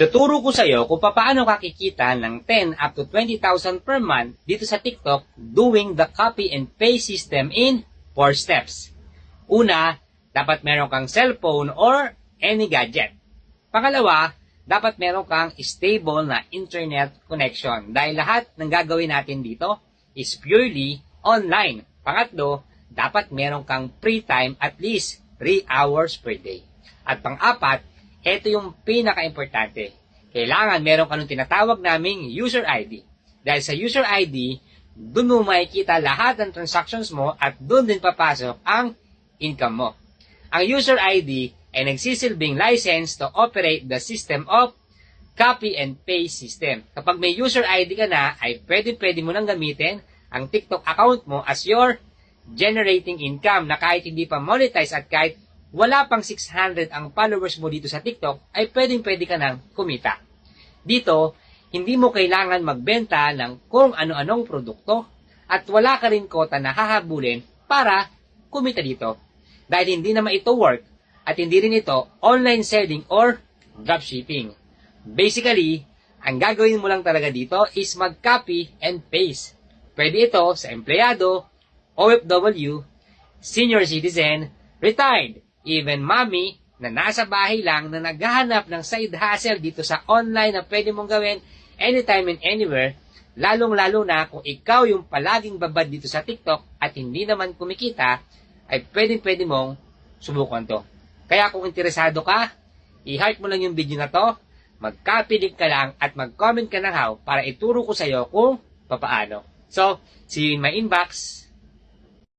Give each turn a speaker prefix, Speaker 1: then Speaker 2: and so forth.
Speaker 1: Tuturo ko sa iyo kung paano kakikita ng 10 up to 20,000 per month dito sa TikTok doing the copy and paste system in 4 steps. Una, dapat meron kang cellphone or any gadget. Pangalawa, dapat meron kang stable na internet connection dahil lahat ng gagawin natin dito is purely online. Pangatlo, dapat meron kang free time at least 3 hours per day. At pang-apat, ito yung pinaka-importante. Kailangan meron ka nung tinatawag naming user ID. Dahil sa user ID, dun mo makikita lahat ng transactions mo at dun din papasok ang income mo. Ang user ID ay nagsisilbing license to operate the system of copy and paste system. Kapag may user ID ka na, ay pwede mo nang gamitin ang TikTok account mo as your generating income na kahit hindi pa monetize at kahit wala pang 600 ang followers mo dito sa TikTok, ay pwede ka nang kumita. Dito, hindi mo kailangan magbenta ng kung ano-anong produkto at wala ka rin kota na hahabulin para kumita dito. Dahil hindi naman ito work at hindi rin ito online selling or dropshipping. Basically, ang gagawin mo lang talaga dito is mag-copy and paste. Pwede ito sa empleyado, OFW, senior citizen, retired, even mommy na nasa bahay lang na naghahanap ng side hustle dito sa online na pwede mong gawin anytime and anywhere, lalong-lalo na kung ikaw yung palaging babad dito sa TikTok at hindi naman kumikita, ay pwede mong subukan to. Kaya kung interesado ka, i-heart mo lang yung video na to, mag-copy link ka lang at mag-comment ka ng how para ituro ko sa'yo kung papaano. So, see you in my inbox.